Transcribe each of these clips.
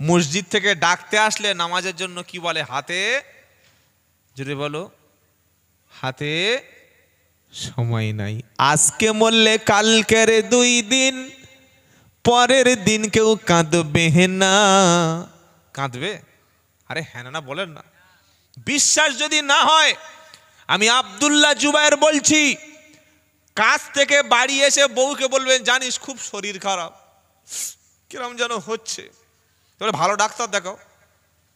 মসজিদ থেকে ডাকতে আসলে নামাজের জন্য কি বলে? হাতে, জোরে বলো, হাতে সময় নাই। আজকে মরলে কালকের 2 দিন, পরের দিন কেউ কাঁদবে না। কাঁদবে? আরে হ্যাঁ না বলেন না। বিশ্বাস যদি না হয়, আমি আব্দুল্লাহ জুবায়ের বলছি, কাজ থেকে বাড়ি এসে বউকে বলবেন, জানিস খুব শরীর খারাপ, কিরম যেন হচ্ছে, তাহলে ভালো ডাক্তার দেখাও।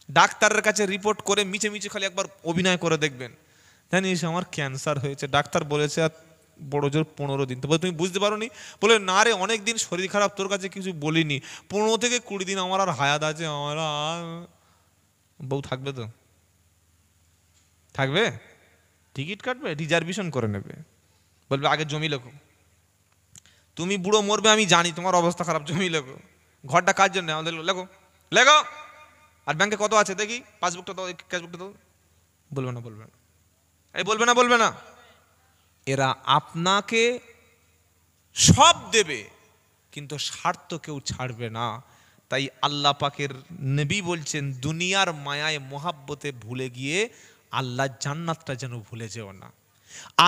ডাক্তারের কাছে রিপোর্ট করে মিছে মিছে খালি একবার অভিনয় করে দেখবেন, জানিস আমার ক্যান্সার হয়েছে, ডাক্তার বলেছে আর বড় জোর 15 দিন। তো তুমি বুঝতে পারো নি? বলে না রে, অনেক দিন শরীর খারাপ, তোর কাছে কিছু বলিনি, 15 থেকে 20 দিন আমার আর হায়াত আছে, আমার বউ থাকবে তো? থাকবে? টিকিট কাটবে, রিজার্ভেশন করে নেবে, বলবে আগে জমি লেখো, তুমি বুড়ো মরবে আমি জানি, তোমার অবস্থা খারাপ, জমি লেখো। ঘরটা কার জন্য? আমাদের লেখো, লেখো। আর ব্যাংকে কত আছে দেখি, পাসবুকটা দাও, ক্যাশবুকটা দাও। বলবে না, বলবে না, এই বলবে না, বলবে না। এরা আপনাকে সব দেবে, কিন্তু স্বার্থ কেউ ছাড়বে না। তাই আল্লাহ পাকের নবী বলছেন, দুনিয়ার মায়ায় মোহাব্বতে ভুলে গিয়ে আল্লাহ জান্নাতটা যেন ভুলে যেও না।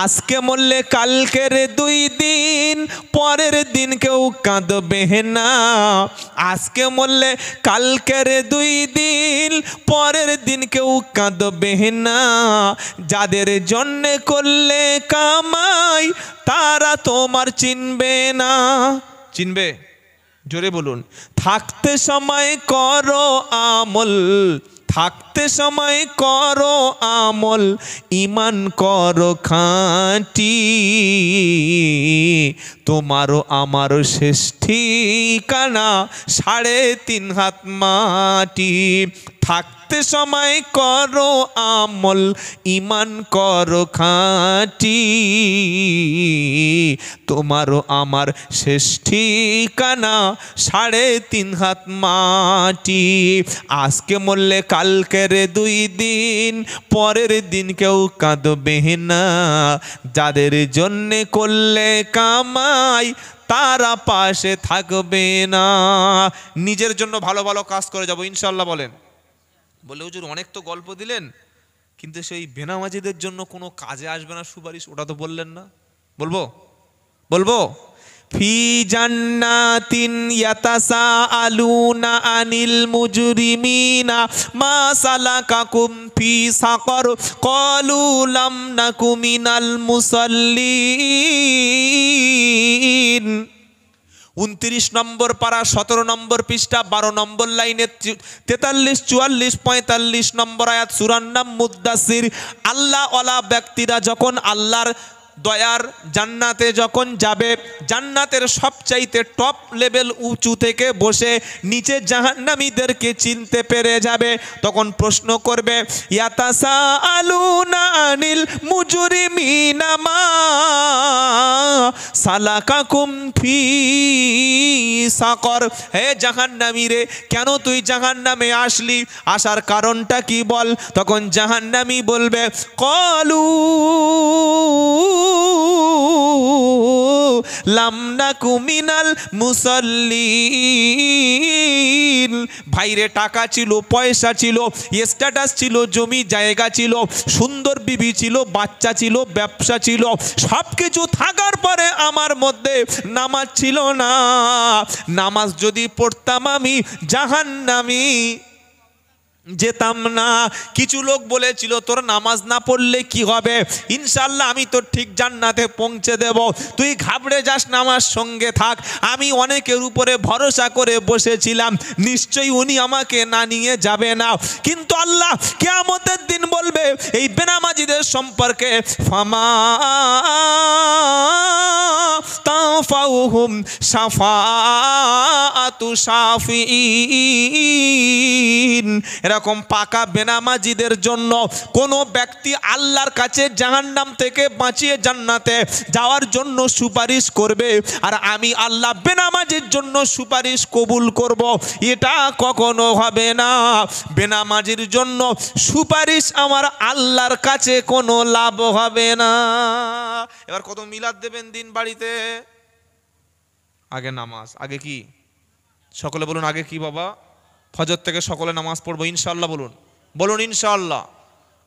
আজকে মরলে কালকের 2 দিন, পরের দিন কেউ কাঁদবে না। আজকে মরলে কালকের 2 দিন, পরের দিন কেউ কাঁদবে না। যাদের জন্যে করলে কামাই, তারা তোমার চিনবে না। চিনবে? জোরে বলুন। থাকতে সময় করো আমল, থাকতে সময় করো আমল, ঈমান করো খাঁটি, তোমারও আমারও শেষ ঠিকানা 3.5 হাত মাটি। থাকতে সময় করো আমল, ঈমান করো খাঁটি, তোমারও আমার শেষ ঠিকানা 3.5 হাত মাটি। আজকে মরলে কালকের 2 দিন, পরের দিন কেউ কাঁদবে না। যাদের জন্যে করলে কামাই, তারা পাশে থাকবে না। নিজের জন্য ভালো ভালো কাজ করে যাবো ইনশাল্লাহ বলেন। বলে হুজুর অনেক তো গল্প দিলেন, কিন্তু সেই বেনামাজিদের জন্য কোনো কাজে আসবে না সুপারিশ, ওটা তো বললেন না। বলবো? বলবো? ফি জান্নাতিন ইয়াতাসাআলুনা আনিল মুজরিমিনা মা সালাকাকুম ফি সাকর ক্বালু লাম নাকু মিনাল মুসাল্লিন। 29 নম্বর পারা, 17 নম্বর পৃষ্ঠা, 12 নম্বর লাইনে 43, 44, 45 নম্বর আয়াত, সূরার নাম মুদ্দাসির। আল্লাহ ওয়ালা ব্যক্তিরা যখন আল্লাহর দয়ার জান্নাতে যখন যাবে, জান্নাতের সবচাইতে টপ লেভেল উঁচু থেকে বসে নিচে জাহান্নামীদেরকে চিনতে পেরে যাবে, তখন প্রশ্ন করবে, ইয়াতাসাআলুনা আনিল মুজরিমিনা মা সালাকাকুম ফি সাকর। হে জাহান্নামী রে, কেন তুই জাহান্নামে আসলি, আসার কারণটা কি বল? তখন জাহান্নামী বলবে, ক্বালু লাম নাকু মিনাল মুসাল্লিন। ভাইরে টাকা ছিল, পয়সা ছিল, স্ট্যাটাস ছিল, জমি জায়গা ছিল, সুন্দর বিবি ছিল, বাচ্চা ছিল, ব্যবসা ছিল, সব কিছু থাকার পরে আমার মধ্যে নামাজ ছিল না। নামাজ যদি পড়তাম আমি জাহান্নামী যেতাম না। কিছু লোক বলেছিল, তোর নামাজ না পড়লে কি হবে, ইনশাল্লাহ আমি তো ঠিক জান্নাতে পৌঁছে দেব, তুই ঘাবড়ে যাস না, আমার সঙ্গে থাক। আমি অনেকের উপরে ভরসা করে বসেছিলাম, নিশ্চয়ই উনি আমাকে না নিয়ে যাবে না। কিন্তু আল্লাহ কিয়ামতের দিন বলবে এই বেনামাজিদের সম্পর্কে, ফামা তানফাউহুম শাফাআতু শাফিঈন। এরকম পাকা বেনামাজিদের জন্য কোনো ব্যক্তি আল্লাহর কাছে জাহান্নাম থেকে বাঁচিয়ে জান্নাতে যাওয়ার জন্য সুপারিশ করবে, আর আমি আল্লাহ বেনামাজির জন্য সুপারিশ কবুল করব, এটা কখনো হবে না। বেনামাজির জন্য সুপারিশ আমার আল্লাহর কাছে কোনো লাভ হবে না। এবার কত মিলাদ দেবেন দিন বাড়িতে? আগে নামাজ, আগে কি? সকলে বলুন, আগে কি বাবা? ফজর থেকে সকলে নামাজ পড়বো ইনশাআল্লাহ। বলুন বলুন ইনশাআল্লাহ।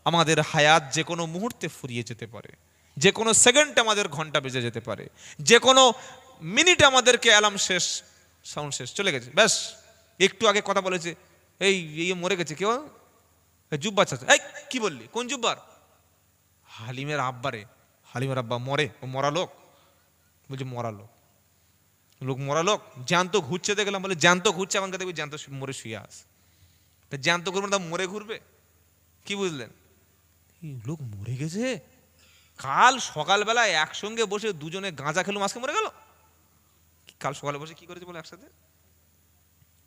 আমাদের হায়াত যে কোনো মুহূর্তে ফুরিয়ে যেতে পারে, যে কোনো সেকেন্ডে আমাদের ঘন্টা বেজে যেতে পারে, যে কোনো মিনিটে আমাদেরকে অ্যালার্ম শেষ, সাউন্ড শেষ, চলে গেছে, ব্যাস। একটু আগে কথা বলেছে, এই মরে গেছে কেউ, জুব্বা চাচা, এই কি বললি, কোন জুব্বার? হালিমের আব্বারে, হালিমের আব্বা মরে, ও মরা লোক, বলছে মরা লোক, লোক মরা লোক, জ্যান্ত ঘুরছে দেখলাম, বলে জ্যান্ত ঘুরছে, আমাকে দেখবি জ্যান্ত মরে শুয়ে আস, জ্যান্ত ঘুরবে তা মরে ঘুরবে, কি বুঝলেন? লোক মরে গেছে, কাল সকালবেলা একসঙ্গে বসে দুজনে গাঁজা খেলুম, আজকে মরে গেল। কাল সকালে বসে কি করেছে বলে একসাথে,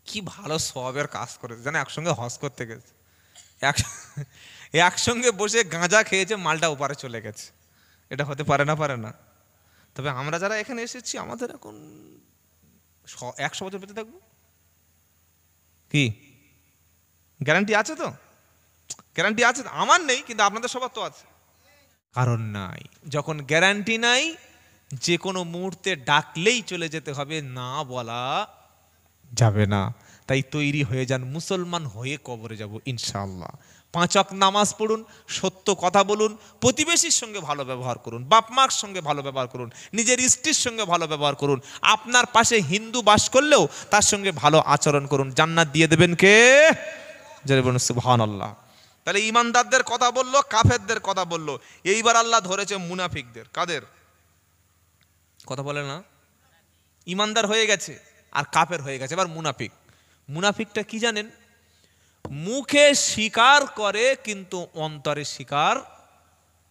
কি ভালো সবের কাজ করেছে জানে, একসঙ্গে হজ করতে গেছে, একসঙ্গে বসে গাঁজা খেয়েছে, মালটা ওপারে চলে গেছে। এটা হতে পারে না, পারে না? তবে আমরা যারা এখানে এসেছি আমাদের এখন 100 বছর বেঁচে থাকবো, কি গ্যারান্টি আছে? তো গ্যারান্টি আছে, আমার নেই কিন্তু আপনাদের সবার তো আছে। কারণ নাই, যখন গ্যারান্টি নাই, যে কোনো মুহূর্তে ডাকলেই চলে যেতে হবে, না বলা যাবে না। তাই তৈরি হয়ে যান, মুসলমান হয়ে কবরে যাব ইনশাআল্লাহ। 5 ওয়াক্ত নামাজ পড়ুন, সত্য কথা বলুন, প্রতিবেশীর সঙ্গে ভালো ব্যবহার করুন, বাপ মার সঙ্গে ভালো ব্যবহার করুন, নিজের স্ত্রীর সঙ্গে ভালো ব্যবহার করুন, আপনার পাশে হিন্দু বাস করলেও তার সঙ্গে ভালো আচরণ করুন, জান্নাত দিয়ে দেবেন কে? জোরে বলুন সুবহানাল্লাহ। তাহলে ইমানদারদের কথা বললো, কাফেরদের কথা বললো, এইবার আল্লাহ ধরেছে মুনাফিকদের। কাদের কথা বলে না? ইমানদার হয়ে গেছে আর কাফের হয়ে গেছে, এবার মুনাফিক। মুনাফিকটা কি জানেন? মুখে স্বীকার করে কিন্তু অন্তরে স্বীকার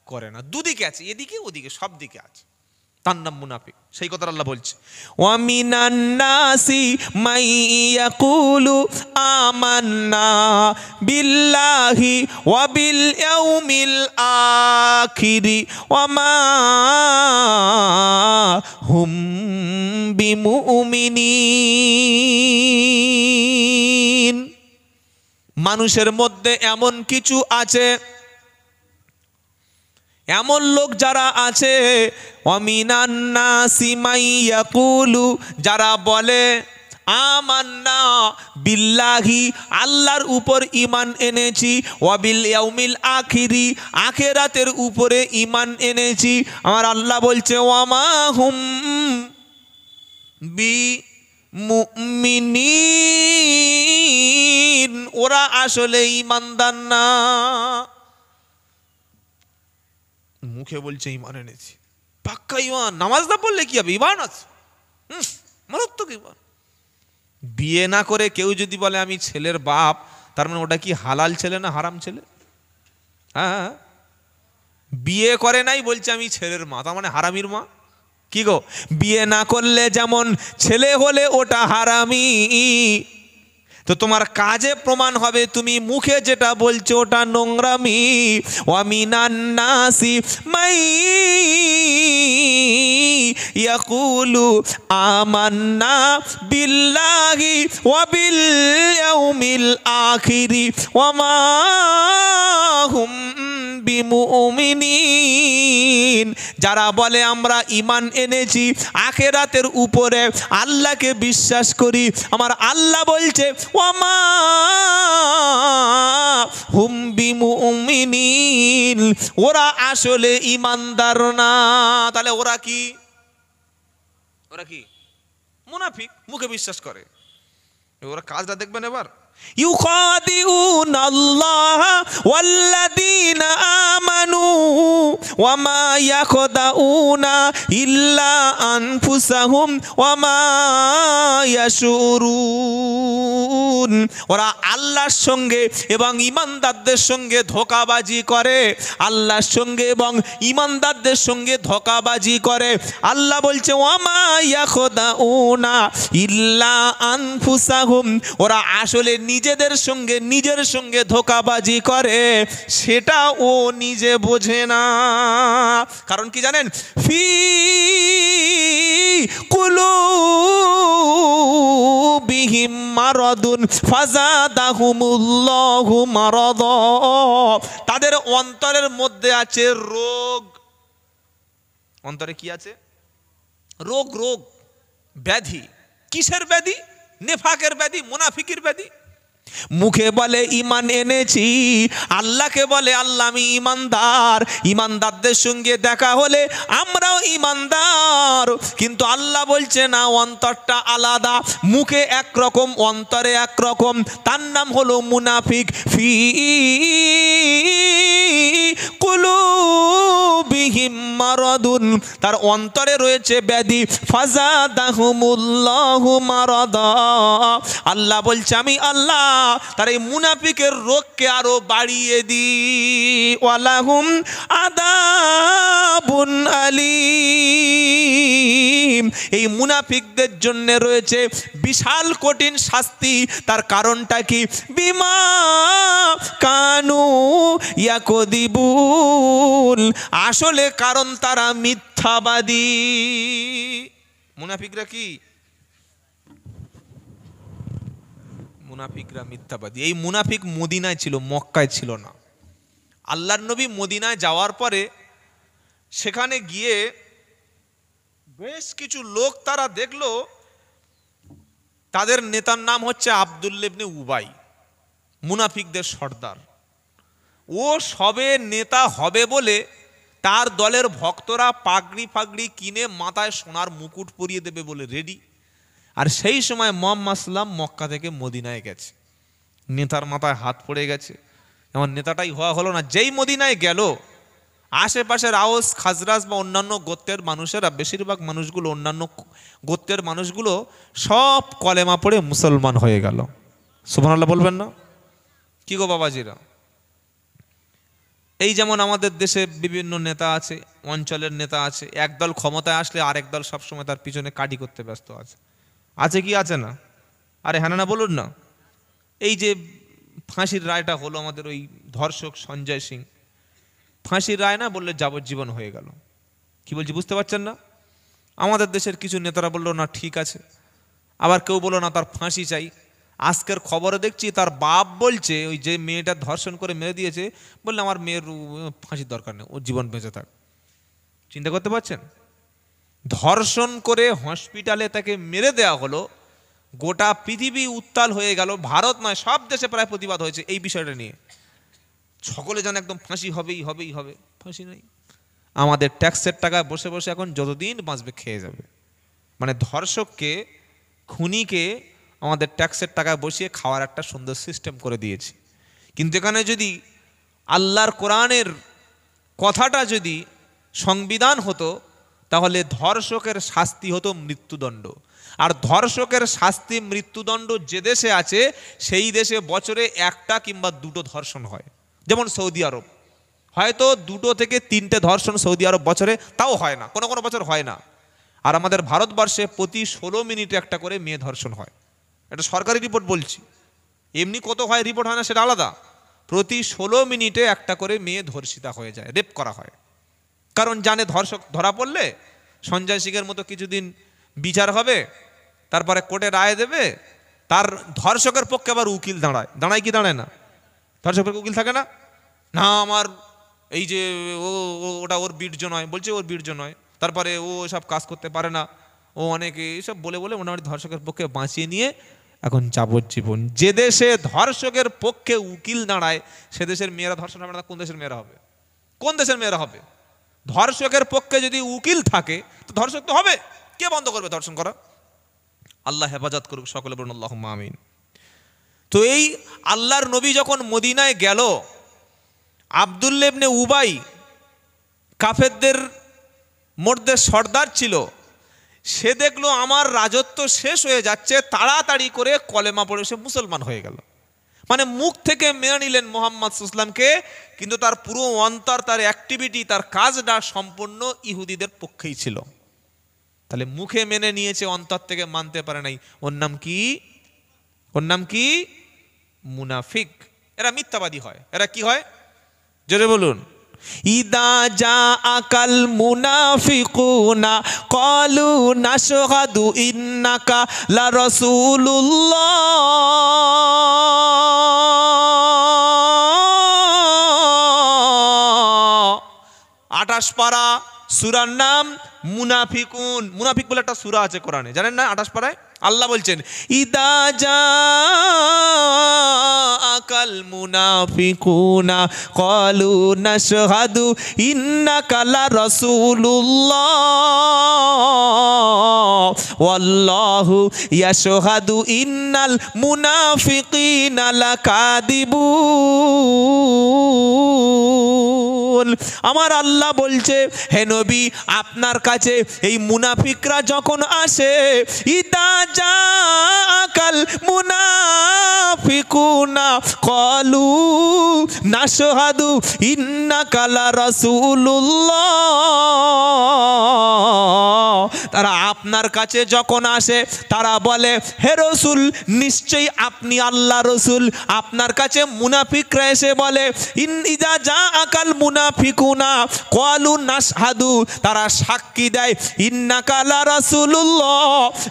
করে না, দুদিকে আছে, এদিকে ওদিকে, সব দিকে আছে, তার নাম মুনাফিক। সেই কথা আল্লাহ বলছে, ওয়া মিনান নাসি মাই ইয়াকুলু আমান্না বিল্লাহি ওয়া বিল ইয়াউমিল আখিরি ওয়া মা হুম বিমুমিনিন। মানুষের মধ্যে এমন কিছু আছে, এমন লোক যারা আছে, অমিনান নাসি মাই ইয়াকুলু, যারা বলে আমান্না বিল্লাহি, আল্লাহর উপর ঈমান এনেছি, ওয়া বিল ইয়াউমিল আখিরি, আখিরাতের উপরে ঈমান এনেছি। আমার আল্লাহ বলছে ওয়া মা হুম বিমুমিনিন, ওরা আসলে ঈমানদার না। মুখে বলছে ঈমান এনেছি, পাক্কা ঈমান, নামাজ না পড়লে কি হবে, ঈমান আছে, মারাত্মক ঈমান। বিয়ে না করে কেউ যদি বলে আমি ছেলের বাপ, তার মানে ওটা কি হালাল ছেলে না হারাম ছেলে? হ্যাঁ, বিয়ে করে নাই বলছে আমি ছেলের মা, তার মানে হারামির মা। কি গো, বিয়ে না করলে যেমন ছেলে হলে ওটা হারামি, তো তোমার কাজে প্রমাণ হবে তুমি মুখে যেটা বলছো ওটা নোংরামি। ওয়া মিনান নাসি মাই ইয়াকুলু আমান্না বিল্লাহি ওয়া বিল ইয়াউমিল আখিরি ওয়া মা হুম বিমুমিনিন, যারা বলে আমরা ঈমান এনেছি, আখিরাতের উপরে আল্লাহকে বিশ্বাস করি, আমার আল্লাহ বলছে ওয়া মা হুম বিমুমিনিন, ওরা আসলে ঈমানদার না। তাহলে ওরা কি? ওরা কি? মুনাফিক, মুখে বিশ্বাস করে। ওরা কাজটা দেখবেন এবার, ইউখাদিউনাল্লাহ ওয়াল্লাযীনা আমানু ওয়া মা ইয়াখদাউনা ইল্লা আনফুসাহুম ওয়া মা ইয়াশউরুন। ওরা আল্লাহর সঙ্গে এবং ঈমানদারদের সঙ্গে ধোঁকাবাজি করে, আল্লাহর সঙ্গে এবং ঈমানদারদের সঙ্গে ধোঁকাবাজি করে। আল্লাহ বলছে ওয়া মা ইয়াখদাউনা ইল্লা আনফুসাহুম, ওরা আসলে নিজেদের সঙ্গে ধোঁকাবাজি করে, সেটা ও নিজে বোঝে না। কারণ কি জানেন? ফি কুলুবিহিম মারাদুন ফাযাদাহুমুল্লাহু মারাদা, তাদের অন্তরের মধ্যে আছে রোগ। অন্তরে কি আছে? রোগ, রোগ, ব্যাধি। কিসের ব্যাধি? নেফাকের ব্যাধি, মুনাফিকের ব্যাধি। মুখে বলে ঈমান এনেছি, আল্লাহকে বলে আল্লাহ আমি ঈমানদার। ঈমানদারদের সঙ্গে দেখা হলে আমরাও ঈমানদার, কিন্তু আল্লাহ বলছে না, অন্তরটা আলাদা, মুখে একরকম অন্তরে একরকম। তার নাম হলো মুনাফিক। ফি কুলুবিহিম মারাদুন, তার অন্তরে রয়েছে ব্যাধি। ফাজাদাহুমুল্লাহু মারাদা, আল্লাহ বলছে আমি আল্লাহ তার এই মুনাফিকের রোগকে আরো বাড়িয়ে দিই। ওয়ালাহুম আযাবুন আলীম, এই মুনাফিকদের জন্য রয়েছে বিশাল কঠিন শাস্তি। তার কারণটা কি? বিমা কানু ইয়াকুদিবুন, আসলে কারণ তারা মিথ্যাবাদী। মুনাফিকরা কি? মুনাফিকরা মিথ্যাবাদী। এই মুনাফিক মদিনায় ছিল, মক্কায় ছিল না। আল্লাহর নবী মদিনায় যাওয়ার পরে সেখানে গিয়ে বেশ কিছু লোক তারা দেখলো, তাদের নেতার নাম হচ্ছে আব্দুল্লাহ ইবনে উবাই, মুনাফিকদের সর্দার। ও সবে নেতা হবে বলে তার দলের ভক্তরা পাগড়ি ফাগড়ি কিনে মাথায় সোনার মুকুট পরিয়ে দেবে বলে রেডি। আর সেই সময় মুহাম্মদ সাল্লাম মক্কা থেকে মদিনায় গেছে, নেতার মাথায় হাত পড়ে গেছে। এমন নেতাটাই হওয়া হলো না। যেই মদিনায় গেল, আশেপাশের আওস খাজরাজ বা অন্যান্য গোত্রের মানুষেরা, বেশিরভাগ মানুষগুলো অন্যান্য গোত্রের মানুষগুলো সব কলেমা পড়ে মুসলমান হয়ে গেল। সুবহানাল্লাহ বলবেন না? কি গো বাবাজিরা, এই যেমন আমাদের দেশে বিভিন্ন নেতা আছে, অঞ্চলের নেতা আছে, একদল ক্ষমতায় আসলে আরেক দল সবসময় তার পিছনে কাটি করতে ব্যস্ত আছে। আছে কি আছে না? আরে হ্যাঁ না বলুন না। এই যে ফাঁসির রায়টা হলো আমাদের ওই ধর্ষক সঞ্জয় সিং, ফাঁসির রায় না বললে যাবজ্জীবন হয়ে গেল। কি বলছি বুঝতে পারছেন না? আমাদের দেশের কিছু নেতারা বললো না ঠিক আছে, আবার কেউ বললো না তার ফাঁসি চাই। আজকের খবরে দেখছি তার বাপ বলছে, ওই যে মেয়েটা ধর্ষণ করে মেরে দিয়েছে, বললে আমার মেয়ের ফাঁসির দরকার নেই, ওর জীবন বেঁচে থাক। চিন্তা করতে পারছেন? ধর্ষণ করে হসপিটালে তাকে মেরে দেওয়া হলো, গোটা পৃথিবী উত্তাল হয়ে গেল। ভারত নয়, সব দেশে প্রায় প্রতিবাদ হয়েছে এই বিষয়টা নিয়ে। সকলে যেন একদম ফাঁসি হবেই হবেই হবে, ফাঁসি নেই। আমাদের ট্যাক্সের টাকায় বসে বসে এখন যতদিন বাঁচবে খেয়ে যাবে। মানে ধর্ষককে, খুনিকে আমাদের ট্যাক্সের টাকায় বসিয়ে খাওয়ার একটা সুন্দর সিস্টেম করে দিয়েছি। কিন্তু এখানে যদি আল্লাহর কোরআনের কথাটা যদি সংবিধান হতো, তাহলে ধর্ষকের শাস্তি হতো মৃত্যুদণ্ড। আর ধর্ষকের শাস্তি মৃত্যুদণ্ড যে দেশে আছে, সেই দেশে বছরে একটা কিংবা দুটো ধর্ষণ হয়। যেমন সৌদি আরব, হয়তো 2 থেকে 3টে ধর্ষণ সৌদি আরব বছরে, তাও হয় না, কোনো কোনো বছর হয় না। আর আমাদের ভারতবর্ষে প্রতি 16 মিনিটে একটা করে মেয়ে ধর্ষণ হয়। এটা সরকারি রিপোর্ট বলছি, এমনি কত হয় রিপোর্ট হয় না সেটা আলাদা। প্রতি 16 মিনিটে একটা করে মেয়ে ধর্ষিতা হয়ে যায়, রেপ করা হয়। কারণ জানে ধর্ষক ধরা পড়লে সঞ্জয় সিংয়ের মতো কিছুদিন বিচার হবে, তারপরে কোর্টে রায় দেবে, তার ধর্ষকের পক্ষে আবার উকিল দাঁড়ায়। দাঁড়ায় কি দাঁড়ায় না? ধর্ষকের উকিল থাকে না? না আমার এই যে ওটা ওর বীর্য নয়, বলছে ওর বীর্য নয়, তারপরে ও সব কাজ করতে পারে না, ও অনেকে এইসব বলে বলে মোটামুটি ধর্ষকের পক্ষে বাঁচিয়ে নিয়ে এখন যাবজ্জীবন। যে দেশে ধর্ষকের পক্ষে উকিল দাঁড়ায়, সে দেশের মেয়েরা ধর্ষণ হবে না। কোন দেশের মেয়েরা হবে? কোন দেশের মেয়েরা হবে? ধর্ষকের পক্ষে যদি উকিল থাকে তো ধর্ষক তো হবে। কে বন্ধ করবে ধর্ষণ করা? আল্লাহ হেফাজত করুক, সকলে বলুন আল্লাহুম্মা আমিন। তো এই আল্লাহর নবী যখন মদিনায় গেল, আব্দুল্লাহ ইবনে উবাই কাফেরদের মধ্যে সর্দার ছিল। সে দেখলো আমার রাজত্ব শেষ হয়ে যাচ্ছে, তাড়াতাড়ি করে কলেমা পড়ে সে মুসলমান হয়ে গেল। মানে মুখ থেকে মেনে নিলেন মুহাম্মদ সাল্লাল্লাহু আলাইহি ওয়াসাল্লামকে, কিন্তু তার পুরো অন্তর, তার অ্যাক্টিভিটি, তার কাজটা সম্পূর্ণ ইহুদিদের পক্ষেই ছিল। তাহলে মুখে মেনে নিয়েছে, অন্তর থেকে মানতে পারে নাই। ওর নাম কি? ওর নাম কি? মুনাফিক। এরা মিথ্যাবাদী হয়। এরা কি হয় জোরে বলুন? ইদা জা আকাল মুনাফিকুনা ক্বালু নাশহাদু ইন্নাকা লা রাসূলুল্লাহ। 28 পারা, সূরার নাম মুনাফিকুন। মুনাফিক বলে একটা সূরা আছে কোরআনে, জানেন না? 28 পারায় আল্লাহ বলছেন ইদা জা আকাল মুনাফিকুনা ক্বালু নাশহাদু ইন্নাকা লা রাসূলুল্লাহ ওয়াল্লাহু ইয়াশহাদু ইন্নাল মুনাফিকিনা লাকাদিবুন। আমার আল্লাহ বলছে, হে নবী, আপনার কাছে এই মুনাফিকরা যখন আসে, ইদা জাআকাল মুনাফিকুনা ক্বালু নাশহাদু ইন্নাকা লা রাসূলুল্লাহ, তারা আপনার কাছে যখন আসে তারা বলে, হে রাসূল, নিশ্চয়ই আপনি আল্লাহ রাসূল। আপনার কাছে মুনাফিকরা এসে বলে, ইদা জাআকাল মুনাফিকুনা ক্বালু নাশহাদু, তারা সাক্ষী দেয়, ইন্নাকা লা রাসূলুল্লাহ।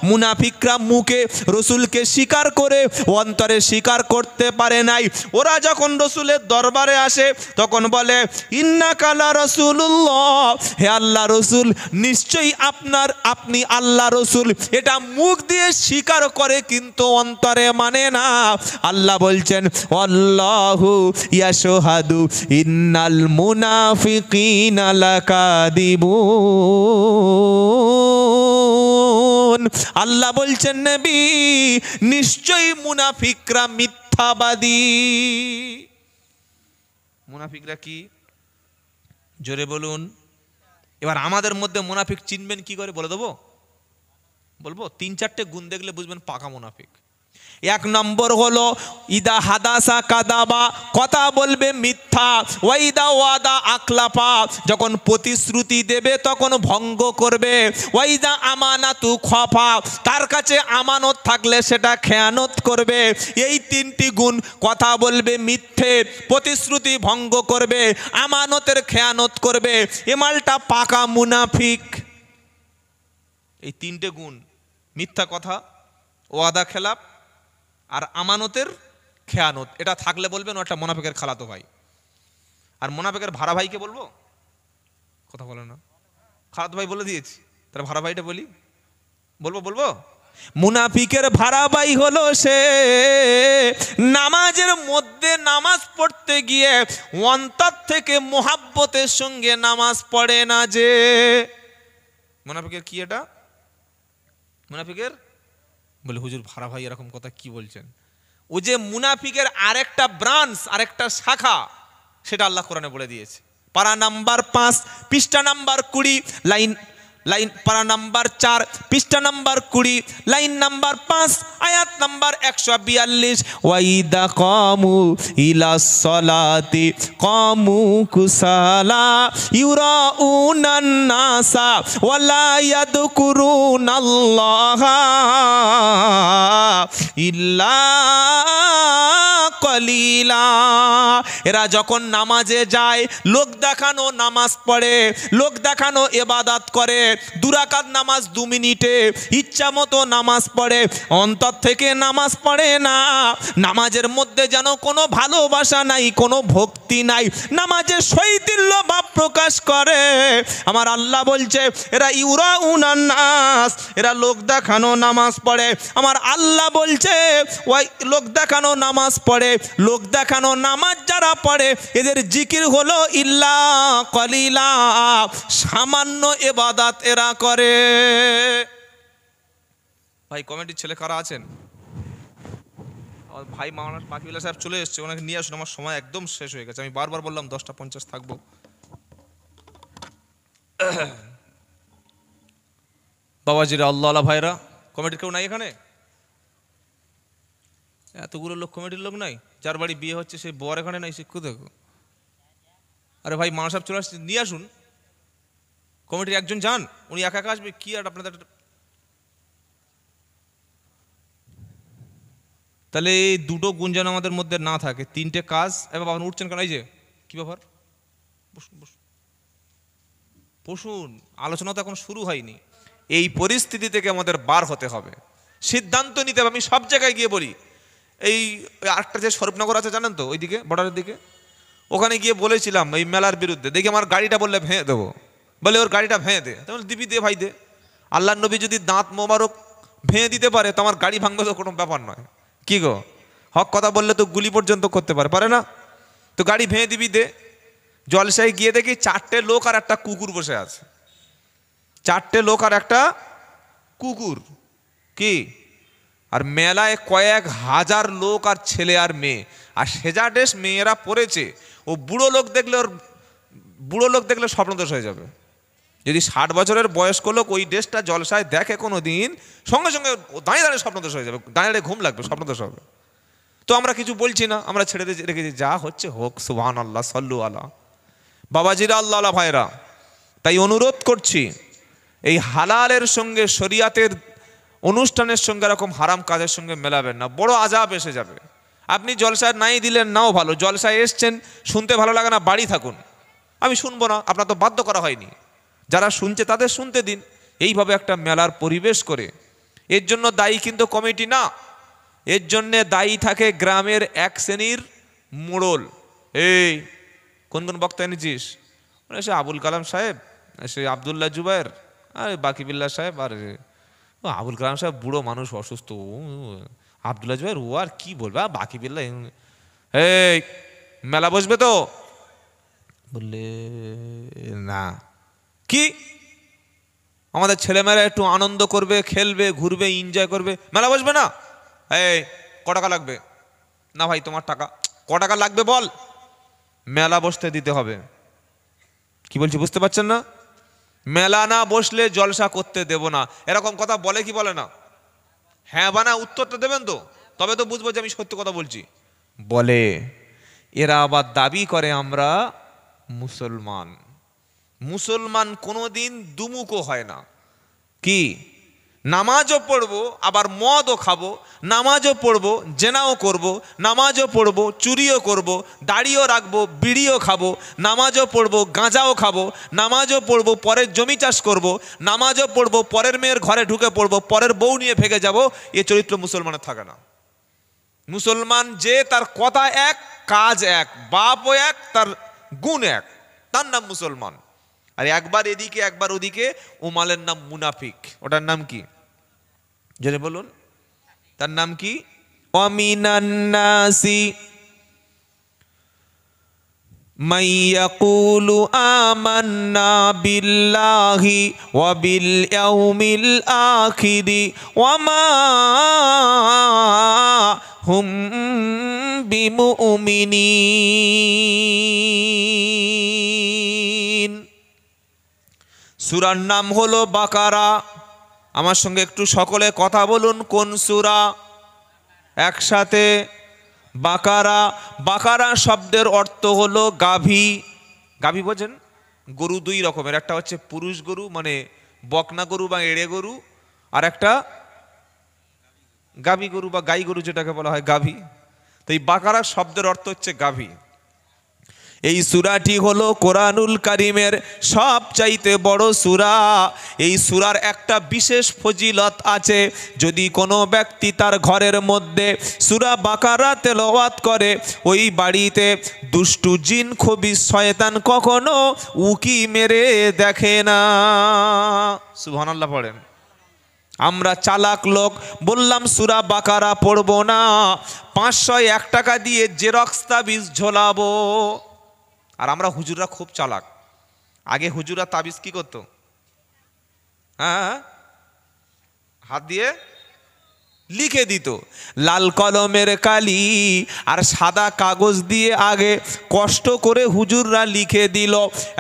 মুনাফিকরা মুখে রসুলকে স্বীকার করে অন্তরে স্বীকার করতে পারে নাই। ওরা যখন রসুলের দরবারে আসে তখন বলে, ইন্নাকা লা রাসূলুল্লাহ, হে আল্লাহ রসুল, নিশ্চয়ই আপনি আল্লাহ রসুল। এটা মুখ দিয়ে স্বীকার করে কিন্তু অন্তরে মানে না। আল্লাহ বলছেন, আল্লাহু ইয়াশহাদু ইন্নাল মুনাফিকিনা লাকাদিবুন। আল্লাহ বলছেন, নবী, নিশ্চয়ই মুনাফিকরা মিথ্যাবাদী। মুনাফিকরা কি? জোরে বলুন। এবার আমাদের মধ্যে মুনাফিক চিনবেন কি করে বলে দেবো? বলবো 3-4টে গুণ দেখলে বুঝবেন পাকা মুনাফিক। 1 নম্বর হলো ইদা হাদাসা কাদাবা, কথা বলবে মিথ্যা। ওয়াইদা ওয়াদা আকলাফা, যখন প্রতিশ্রুতি দেবে তখন ভঙ্গ করবে। ওয়াইদা আমানাতু খফা, তার কাছে আমানত থাকলে সেটা খেয়ানত করবে। এই 3টি গুণ, কথা বলবে মিথ্যে, প্রতিশ্রুতি ভঙ্গ করবে, আমানতের খেয়ানত করবে, এ মালটা পাকা মুনাফিক। এই 3টে গুণ, মিথ্যা কথা, ওয়াদা খেলাপ আর আমানতের খেয়ানত, এটা থাকলে বলবেন ও একটা মুনাফিকের খালাতো ভাই। আর মুনাফিকের ভাড়া ভাইকে বলবো? কথা বলে না, খালাতো ভাই বলে দিয়েছি, তার ভাড়া ভাইটা বলি, বলবো। মুনাফিকের ভাড়া ভাই হলো সে, নামাজের মধ্যে নামাজ পড়তে গিয়ে অন্তর থেকে মোহাব্বতের সঙ্গে নামাজ পড়ে না যে। মুনাফিকের কি এটা? মুনাফিকের বলে, হুজুর ভাড়া ভাই এরকম কথা কি বলছেন? ও যে মুনাফিকের আরেকটা ব্রাঞ্চ, আরেকটা শাখা, সেটা আল্লাহ কোরআনে বলে দিয়েছে। পারা নাম্বার 5 পৃষ্ঠা নাম্বার 20 লাইন পারা নাম্বার 4 পৃষ্ঠা নাম্বার 20 লাইন নাম্বার 5 আয়াত নাম্বার 142। ওয়াইদা কামু ইলাস সালাতি কামু কুসালা ইউরাউনান নাসা ওয়ালা ইয়াযকুরুনাল্লাহা ইল্লা কলিলা। এরা যখন নামাজে যায়, লোক দেখানো নামাজ পড়ে, লোক দেখানো ইবাদত করে। 2 রাকাত নামাজ 2 মিনিটে ইচ্ছা মতো নামাজ পড়ে, অন্তর থেকে নামাজ পড়ে না। নামাজের মধ্যে যেন কোনো ভালোবাসা নাই, কোনো ভক্তি নাই, নামাজের শৈথিল্য ভাব প্রকাশ করে। আমার আল্লাহ বলছে, এরা ইউরাউনান নাস, এরা লোক দেখানো নামাজ পড়ে। আমার আল্লাহ বলছে, ওই লোক দেখানো নামাজ পড়ে, লোক দেখানো নামাজ যারা পড়ে এদের জিকির হলো ইল্লা কলিলা, সামান্য ইবাদত এরা করে। ভাই কমিটির ছেলে কারা আছেন? ভাই মাওলানা পাকিউল্লাহ সাহেব চলে এসেছে, ওনাকে নিয়ে আসুন, আমার সময় একদম শেষ হয়ে গেছে। আমি বারবার বললাম 10:50 থাকবো। বাবাজিরা, আল্লাহ ভাইরা, কমিটির কেউ নাই এখানে? এতগুলো লোক কমিটির লোক নাই? যার বাড়ি বিয়ে হচ্ছে সেই বর এখানে নাই, শিক্ষু দেখো। আরে ভাই মাওলানা সাহেব চলে আসছে, নিয়ে আসুন। কমিটির একজন যান, উনি একা একা আসবে কি? আর আপনাদের তাহলে এই 2টো গুণ যেন আমাদের মধ্যে না থাকে, 3টে কাজ। এবার বাবা উঠছেন কেন? এই যে কি ব্যাপার, বসুন, আলোচনা তো এখন শুরু হয়নি। এই পরিস্থিতি থেকে আমাদের বার হতে হবে, সিদ্ধান্ত নিতে হবে। আমি সব জায়গায় গিয়ে বলি, এই আরেকটা যে স্বরূপনগর আছে জানেন তো, ওইদিকে বর্ডারের দিকে, ওখানে গিয়ে বলেছিলাম এই মেলার বিরুদ্ধে। দেখি আমার গাড়িটা বললে ভেঙে দেবো, বলে ওর গাড়িটা ভেঙে দে। তাহলে দিবি, দে ভাই দে। আল্লাহর নবী যদি দাঁত মোবারক ভেঙে দিতে পারে তো আমার গাড়ি ভাঙবে তো কোনো ব্যাপার নয়। কি গো, হক কথা বললে তো গুলি পর্যন্ত করতে পারে না? তো গাড়ি ভেঙে দিবি দে। জলসায় গিয়ে দেখি 4টে লোক আর একটা কুকুর বসে আছে। 4টে লোক আর একটা কুকুর। কি? আর মেলায় কয়েক হাজার লোক আর ছেলে আর মেয়ে, আর সেজা ড্রেস মেয়েরা পরেছে। ও বুড়ো লোক দেখলে স্বপ্নদোষ হয়ে যাবে। যদি 60 বছরের বয়স্ক লোক ওই ড্রেসটা জলসায় দেখে কোনো দিন, সঙ্গে সঙ্গে দাঁড়িয়ে দাঁড়িয়ে স্বপ্নদোষ হয়ে যাবে, দাঁড়িয়ে ঘুম লাগবে, স্বপ্নদোষ হবে। তো আমরা কিছু বলছি না, আমরা ছেড়ে দিয়ে রেখেছি, যা হচ্ছে হোক, সুবহানাল্লাহ, সাল্লু আলা। বাবাজিরা, আল্লাহ ভাইরা, তাই অনুরোধ করছি, এই হালালের সঙ্গে শরিয়াতের অনুষ্ঠানের সঙ্গে এরকম হারাম কাজের সঙ্গে মেলাবেন না, বড় আযাব এসে যাবে। আপনি জলসায় নাই দিলেন, নাও ভালো, জলসায় এসছেন, শুনতে ভালো লাগে না, বাড়ি থাকুন, আমি শুনবো না, আপনার তো বাধ্য করা হয়নি, যারা শুনছে তাদের শুনতে দিন। এইভাবে একটা মেলার পরিবেশ করে, এর জন্য দায়ী কিন্তু কমিটি না, এর জন্যে দায়ী থাকে গ্রামের এক শ্রেণীর মোড়ল। এই কোন কোন বক্তা এনেছিস? সে আবুল কালাম সাহেব, সে আবদুল্লাহ জুবায়ের, আর বাকি বিল্লাহ সাহেব, আর আবুল কালাম সাহেব বুড়ো মানুষ, অসুস্থ, আবদুল্লাহ জুবায়ের ও আর কি বলবে, বাকি বিল্লাহ। এই মেলা বসবে তো? বললে না। কি আমাদের ছেলেমেয়েরা একটু আনন্দ করবে, খেলবে, ঘুরবে, এনজয় করবে, মেলা বসবে না? এই ক টাকা লাগবে? না ভাই তোমার টাকা। ক টাকা লাগবে বল, মেলা বসতে দিতে হবে। কি বলছি বুঝতে পারছেন না? মেলা না বসলে জলসা করতে দেব না, এরকম কথা বলে কি বলে না? হ্যাঁ বা না উত্তরটা দেবেন তো, তবে তো বুঝবো যে আমি সত্যি কথা বলছি। বলে, এরা আবার দাবি করে আমরা মুসলমান। মুসলমান কোনোদিন দুমুখো হয় না। কি? নামাজও পড়বো, আবার মদও খাবো, নামাজও পড়বো, জেনাও করবো, নামাজও পড়বো, চুরিও করবো, দাড়িও রাখবো, বিড়িও খাবো, নামাজও পড়বো, গাঁজাও খাবো, নামাজও পড়বো, পরের জমি চাষ করবো, নামাজও পড়বো, পরের মেয়ের ঘরে ঢুকে পড়বো, পরের বউ নিয়ে ভেগে যাব, এ চরিত্র মুসলমানের থাকে না। মুসলমান যে তার কথা এক, কাজ এক, বাপও এক, তার গুণ এক, তার নাম মুসলমান। আর একবার এদিকে একবার ওদিকে, ও মালের নাম মুনাফিক। ওটার নাম কি জেনে বলুন? তার নাম কি? ওয়ামিনান নাসি মাইয়াকুলু আমান্না বিল্লাহি ওয়া বিল ইয়াউমিল আখিরি ওয়া মা হুম বিমুমিনিন। সূরার নাম হলো বাকারা। আমার সঙ্গে একটু সকলে কথা বলুন, কোন সূরা? একসাথে, বাকারা। বাকারা শব্দের অর্থ হলো গাভী। গাভী বোঝেন? গরু দুই রকমের, একটা হচ্ছে পুরুষ গরু মানে বকনা গরু বা এড়ে গরু, আর একটা গাভী গরু বা গাই গরু যেটাকে বলা হয় গাভী। তো এই বাকারা শব্দের অর্থ হচ্ছে গাভী। এই সূরাটি হলো কোরআনুল কারীমের সবচাইতে বড় সূরা। এই সূরার একটা বিশেষ ফজিলত আছে, যদি কোনো ব্যক্তি তার ঘরের মধ্যে সূরা বাকারা তেলাওয়াত করে, ওই বাড়িতে দুষ্টু জিন খবিস শয়তান কখনো উকি মেরে দেখে না। সুবহানাল্লাহ পড়েন। আমরা চালাক লোক বললাম সূরা বাকারা পড়বো না, 501 টাকা দিয়ে জেরক্স তাবিজ ঝোলাবো। আর আমরা হুজুররা খুব চালাক। আগে হুজুররা তাবিজ কি করতো? হ্যাঁ, হাত দিয়ে লিখে দিত, লাল কলমের কালি আর সাদা কাগজ দিয়ে আগে কষ্ট করে হুজুররা লিখে দিল।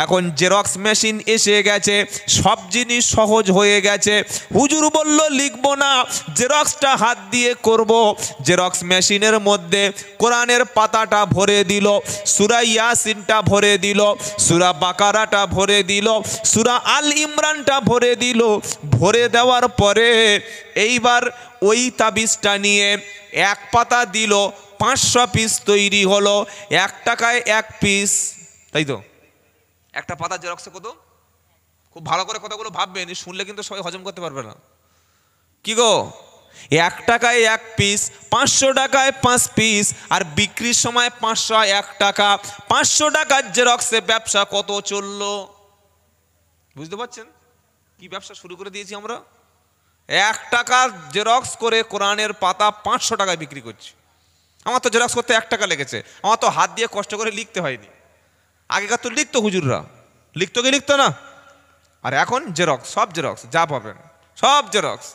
এখন জেরক্স মেশিন এসে গেছে, সব জিনিস সহজ হয়ে গেছে। হুজুর বলল লিখবো না, জেরক্সটা হাত দিয়ে করব। জেরক্স মেশিনের মধ্যে কোরআনের পাতাটা ভরে দিল, সূরা ইয়াসিনটা ভরে দিল, সূরা বাকারাটা ভরে দিল, সূরা আল ইমরানটা ভরে দিল। ভরে দেওয়ার পরে এইবার ওই তাবিজটা নিয়ে এক পাতা দিল, 500 পিস তৈরি হলো। 1 টাকায় 1 পিস, তাই তো? একটা পাতা জেরক্সে কত? খুব ভালো করে কথাগুলো ভাববেন, শুনলে কিন্তু সবাই হজম করতে পারবে না। কি গো? 1 টাকায় 1 পিস, 500 টাকায় 5 পিস, আর বিক্রির সময় 501 টাকা। 500 টাকার জেরক্সে ব্যবসা কত চললো বুঝতে পারছেন? কি ব্যবসা শুরু করে দিয়েছি আমরা? 1 টাকা জেরক্স করে কোরআনের পাতা 500 টাকায় বিক্রি করছি। আমার তো জেরক্স করতে 1 টাকা লেগেছে, আমার তো হাত দিয়ে কষ্ট করে লিখতে হয়নি। আগেকার তো লিখতো হুজুররা, লিখতো কি লিখতো না? আর এখন জেরক্স, সব জেরক্স যা পাবেন সব জেরক্স।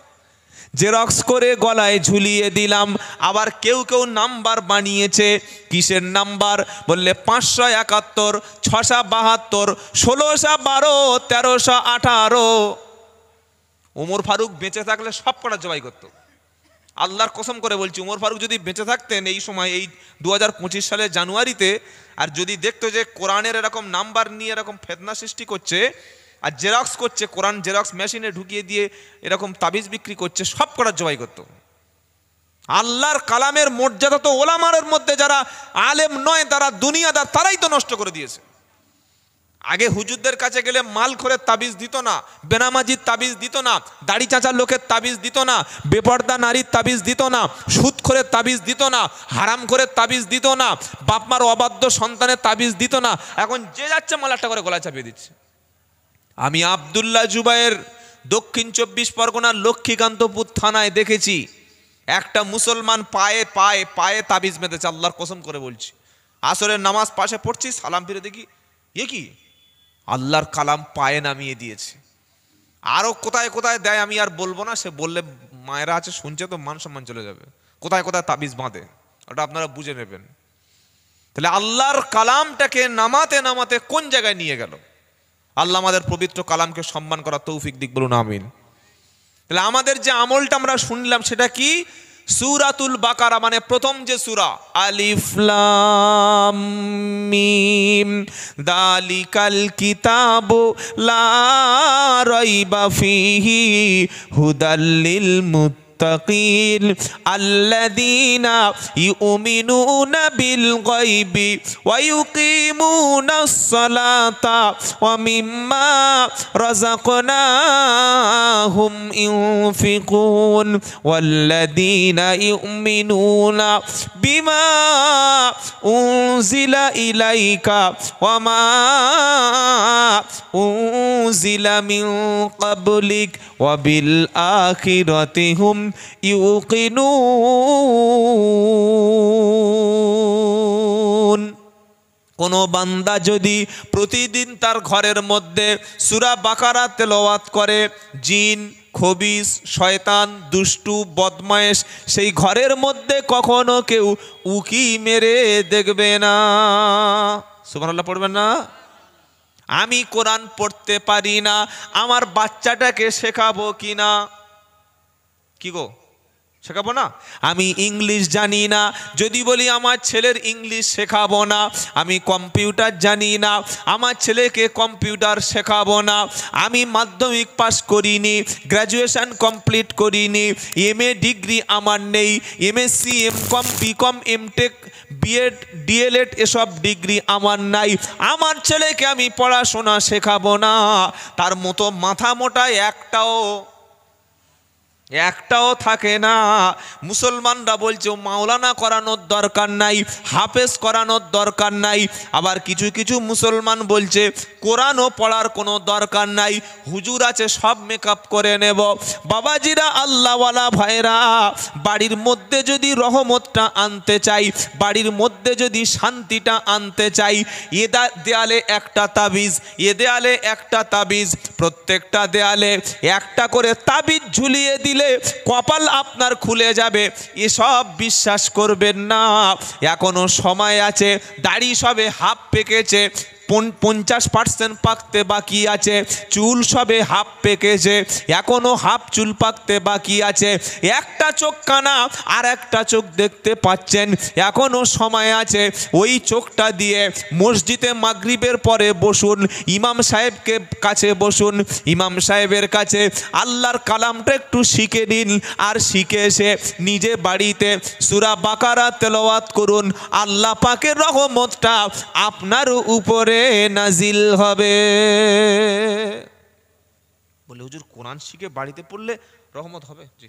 জেরক্স করে গলায় ঝুলিয়ে দিলাম। আবার কেউ কেউ নাম্বার বানিয়েছে। কিসের নাম্বার? বললে 571, 672, 1612, 1318। ওমর ফারুক বেঁচে থাকলে সব কটা জবাই করতো। আল্লাহর কসম করে বলছি, ওমর ফারুক যদি বেঁচে থাকতেন এই সময়, এই 2025 সালের জানুয়ারিতে, আর যদি দেখতো যে কোরআনের এরকম নাম্বার নিয়ে এরকম ফেতনা সৃষ্টি করছে আর জেরক্স করছে, কোরআন জেরক্স মেশিনে ঢুকিয়ে দিয়ে এরকম তাবিজ বিক্রি করছে, সব কটা জবাই করতো। আল্লাহর কালামের মর্যাদা তো ওলামার মধ্যে যারা আলেম নয়, তারা দুনিয়াদার, তারাই তো নষ্ট করে দিয়েছে। আগে হুজুরদের কাছে গেলে মাল করে তাবিজ দিত না, বেনামাজির তাবিজ দিত না, দাড়ি চাচার লোকের তাবিজ দিত না, বেপর্দা নারীর তাবিজ দিত না, সুদ করে তাবিজ দিত না, হারাম করে তাবিজ দিত না, বাপমার অবাধ্য সন্তানের তাবিজ দিত না। এখন যে যাচ্ছে মাল একটা করে গলায় চাপিয়ে দিচ্ছে। আমি আব্দুল্লাহ জুবায়ের দক্ষিণ 24 পরগনার লক্ষ্মীকান্তপুর থানায় দেখেছি একটা মুসলমান পায়ে পায়ে পায়ে তাবিজ বেঁধেছে। আল্লাহর কসম করে বলছি, আসরের নামাজ পাশে পড়ছি, সালাম ফিরে দেখি এ কি, আল্লাহর কালাম পায়ে নামিয়ে দিয়েছে। আরও কোথায় কোথায় দেয় আমি আর বলবো না, সে বললে মায়েরা আছে শুনছে তো মান সম্মান চলে যাবে। কোথায় কোথায় তাবিজ বাঁধে ওটা আপনারা বুঝে নেবেন। তাহলে আল্লাহর কালামটাকে নামাতে নামাতে কোন জায়গায় নিয়ে গেল। আল্লাহ আমাদের পবিত্র কালামকে সম্মান করার তৌফিক দিক, বলুন আমিন। তাহলে আমাদের যে আমলটা আমরা শুনলাম সেটা কি? সূরাতুল বাকারা, মানে প্রথম যে সূরা, আলিফ লাম মিম যালিকাল কিতাবু লা রাইবা ফীহি হুদাল লিল মুত্তাকিন আল্লাযীনা ইউমিনুনা বিল গায়বি ওয়া ইউকিমুনাস সালাতা ওয়া মিম্মা রাযাকনাহুম ইউনফিকুন ওয়াল্লাযীনা ইউমিনুনা বিমা উনজিলা ইলাইকা ওয়া মা উনজিলা মিন ক্বাবলিক ওয়া বিল আখিরাতি হুম ইউকিনুন। কোনো বান্দা যদি প্রতিদিন তার ঘরের মধ্যে সূরা বাকারা তেলাওয়াত করে, জিন, খবিস, শয়তান, দুষ্টু, বদমায়েশ সেই ঘরের মধ্যে কখনো কেউ উকি মেরে দেখবে না। সুবহানাল্লাহ পড়বেন না? আমি কোরআন পড়তে পারি না, আমার বাচ্চাটাকে শেখাবো কি না? কি গো, শেখাবো না? আমি ইংলিশ জানি না, যদি বলি আমার ছেলের ইংলিশ শেখাবো না। আমি কম্পিউটার জানি না, আমার ছেলেকে কম্পিউটার শেখাবো না। আমি মাধ্যমিক পাস করিনি, গ্র্যাজুয়েশন কমপ্লিট করিনি, MA ডিগ্রি আমার নেই, MSc, MCom, BCom, MTech, BEd, DLEd এসব ডিগ্রি আমার নাই। আমার ছেলেকে আমি পড়াশোনা শেখাবো না। তার মতো মাথা মোটা একটাও থাকে না। মুসলমানরা বলছে মাওলানা করানোর দরকার নাই, হাফেজ করানোর দরকার নাই। আবার কিছু কিছু মুসলমান বলছে কোরআনও পড়ার কোনো দরকার নাই, হুজুর আছে সব মেকআপ করে নেব। বাবাজিরা, আল্লাহওয়ালা ভাইরা, বাড়ির মধ্যে যদি রহমতটা আনতে চাই, বাড়ির মধ্যে যদি শান্তিটা আনতে চাই, এ দেয়ালে একটা তাবিজ, এ দেয়ালে একটা তাবিজ, প্রত্যেকটা দেয়ালে একটা করে তাবিজ ঝুলিয়ে দিলে কপাল আপনার খুলে যাবে। এসব বিশ্বাস করবেন না। এখনো সময় আছে, দাড়ি সবে হাফ পেকেছে, 50% পাকতে বাকি আছে, চুল সবে হাফ পেকেছে, এখনো হাফ চুল পাকতে বাকি আছে, একটা চোখ কানা আর একটা চোখ দেখতে পাচ্ছেন, এখনো সময় আছে। ওই চোখটা দিয়ে মসজিদে মাগরিবের পরে বসুন, ইমাম সাহেবকে কাছে বসুন, ইমাম সাহেবের কাছে আল্লাহর কালামটা একটু শিখে নিন, আর শিখে এসে নিজে বাড়িতে সূরা বাকারা তেলাওয়াত করুন। আল্লাহ পাকের রহমতটা আপনার উপরে নাজিল হবে। বলে হুজুর কোরআন শিখে বাড়িতে পড়লে রহমত হবে? জি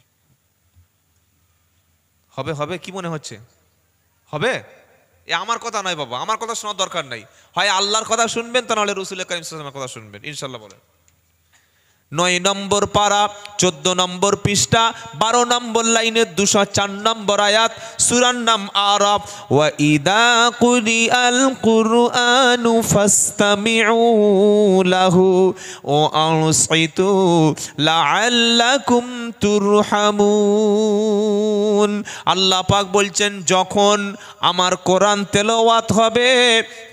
হবে। হবে কি মনে হচ্ছে? হবে? এ আমার কথা নয় বাবা, আমার কথা শোনার দরকার নাই। হয় আল্লাহর কথা শুনবেন, তা নাহলে রাসূল করিম সাল্লাল্লাহু আলাইহি ওয়াসাল্লামের কথা শুনবেন, ইনশাআল্লাহ। বলেন 9 নম্বর পারা 14 নম্বর পৃষ্ঠা 12 নম্বর লাইনের 204 নম্বর আয়াত, সূরার নাম আরাফ। ওয়া ইদা কুরিআল কুরআনু ফাসতামিউ লাহু ওয়া আনসিতু লাআল্লাকুম তুরহামুন। আল্লাহ পাক বলছেন, যখন আমার কোরআন তেলাওয়াত হবে,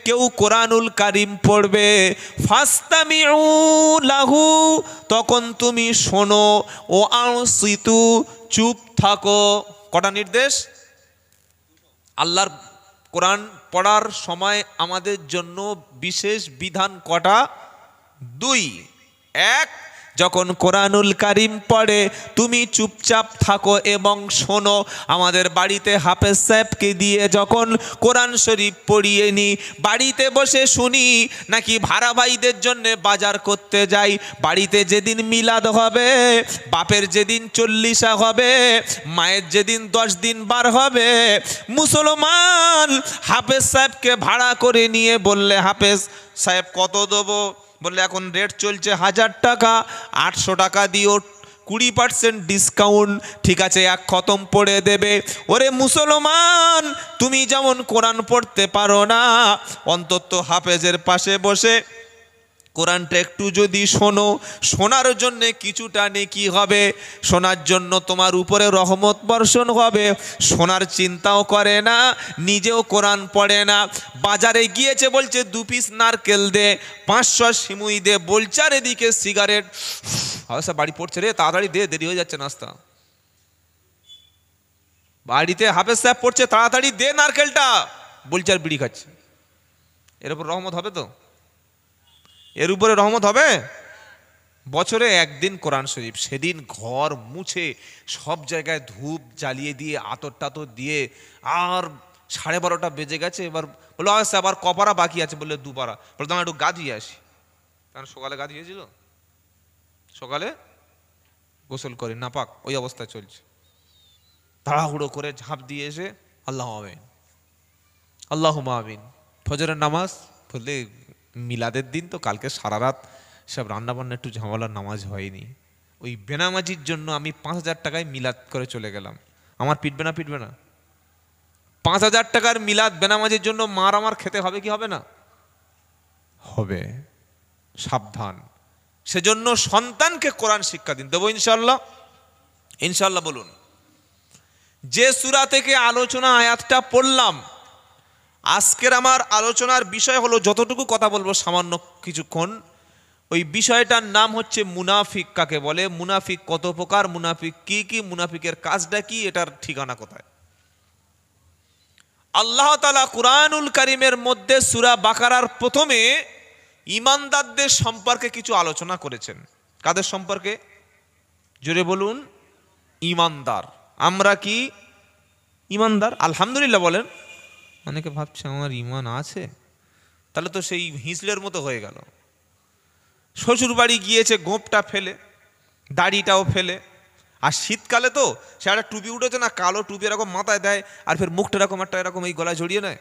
কেউ কোরআনুল কারীম পড়বে, ফাসতামিউ লাহু, তখন তুমি শোনো, ও আনসিতু, চুপ থাকো। কটা নির্দেশ? আল্লাহর কোরআন পড়ার সময় আমাদের জন্য বিশেষ বিধান কটা? 2। 1, যখন কোরআনুল কারীম পড়ে তুমি চুপচাপ থাকো এবং শোনো। আমাদের বাড়িতে হাফেজ সাহেবকে দিয়ে যখন কোরআন শরীফ পড়িয়ে নি, বাড়িতে বসে শুনি, নাকি ভাড়া ভাইদের জন্য বাজার করতে যাই, বাড়িতে যেদিন মিলাদ হবে, বাপের যেদিন 40 হবে, মায়ের যেদিন 10 দিন বার হবে, মুসলমান হাফেজ সাহেবকে ভাড়া করে নিয়ে বললে, হাফেজ সাহেব কত দেবো? বললে এখন রেট চলছে 1000 টাকা, 800 টাকা দিও, 20% ডিসকাউন্ট। ঠিক আছে, 1 খতম পড়ে দেবে। ওরে মুসলমান, তুমি যেমন কোরআন পড়তে পারো না, অন্তত হাফেজের পাশে বসে কোরআনটা একটু যদি শোনো, শোনার জন্যে কিছুটা নেকি হবে, শোনার জন্য তোমার উপরে রহমত বর্ষণ হবে। শোনার চিন্তাও করে না, নিজেও কোরআন পড়ে না, বাজারে গিয়েছে, বলছে 2 পিস নারকেল দে, 500 সিমুই দে, বলছে আর এদিকে সিগারেট। আচ্ছা বাড়ি পড়ছে রে, তাড়াতাড়ি দে, দেরি হয়ে যাচ্ছে নাস্তা। বাড়িতে হাফেজ সাহেব পড়ছে, তাড়াতাড়ি দে নারকেলটা, বলছে আর বিড়ি খাচ্ছে। এর উপর রহমত হবে তো? এর উপরে রহমত হবে? বছরে একদিন কোরআন শরীফ, সেদিন ঘর মুছে সব জায়গায় ধূপ জ্বালিয়ে দিয়ে, আতর টাতর দিয়ে, আর 12:30 বেজে গেছে। এবার বললো আচ্ছা আবার কপারা বাকি আছে, বললে 2 পারা। বলতাম একটু গা ধুয়ে আসি, কারণ সকালে গা ধুয়েছিল, সকালে গোসল করে নাপাক ওই অবস্থা চলছে। তাড়াহুড়ো করে ঝাঁপ দিয়ে এসে আল্লাহ আমিন, আল্লাহুম্মা আমিন, ফজরের নামাজ বললে মিলাদের দিন তো, কালকে সারা রাত সব রান্নাবান্না একটু ঝামেলার, নামাজ হয়নি। ওই বেনামাজির জন্য আমি 5000 টাকায় মিলাদ করে চলে গেলাম। আমার পিটবে না? পিটবে না? 5000 টাকার মিলাদ বেনামাজির জন্য মার আমার খেতে হবে কি হবে না? হবে। সাবধান। সেজন্য সন্তানকে কোরআন শিক্ষা দিন। দেবো ইনশাল্লাহ? ইনশাল্লাহ বলুন। যে সূরা থেকে আলোচনা আয়াতটা পড়লাম, আজকের আমার আলোচনার বিষয় হলো, যতটুকু কথা বলবো সামান্য কিছুক্ষণ, ওই বিষয়টার নাম হচ্ছে মুনাফিক কাকে বলে, মুনাফিক কত প্রকার, মুনাফিক কি কি, মুনাফিকের কাজটা কি, এটার ঠিকানা কোথায়। আল্লাহ তাআলা কুরআনুল কারীমের মধ্যে সূরা বাকারার প্রথমে ঈমানদারদের সম্পর্কে কিছু আলোচনা করেছেন। কাদের সম্পর্কে? জোরে বলুন। ঈমানদার। আমরা কি ঈমানদার? আলহামদুলিল্লাহ বলেন। অনেকে ভাবছে আমার ঈমান আছে, তাহলে তো সেই হিঁচড়ের মতো হয়ে গেল। শ্বশুর বাড়ি গিয়েছে গোঁপটা ফেলে, দাড়িটাও ফেলে, আর শীতকালে তো সে একটা টুপি উঠেছে না, কালো টুপি এরকম মাথায় দেয়, আর ফের মুখটা এরকম একটা এরকম এই গলায় জড়িয়ে নেয়,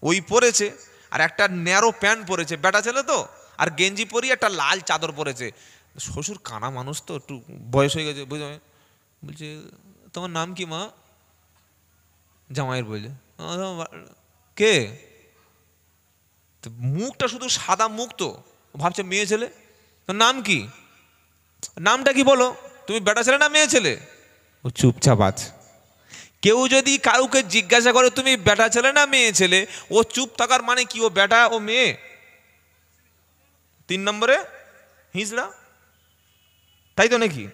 ওই পরেছে, আর একটা ন্যারো প্যান্ট পরেছে, বেটা ছেলে তো, আর গেঞ্জি পরিয়ে একটা লাল চাদর পরেছে। শ্বশুর কানা মানুষ তো, একটু বয়স হয়ে গেছে, বুঝবে, বলছে তোমার নাম কি মা? জামাইয়ের বলছে কে? মুখটা শুধু সাদা মুখ, তো ভাবছে মেয়ে ছেলে। নাম কি? নামটা কি বলো? তুমি বেটা ছেলে না মেয়ে ছেলে? ও চুপচাপ আছে। কেউ যদি কাউকে জিজ্ঞাসা করে তুমি বেটা ছেলে না মেয়ে ছেলে, ও চুপ থাকার মানে কি? ও বেটা ও মেয়ে? 3 নম্বরে হিজড়া, তাই তো নাকি?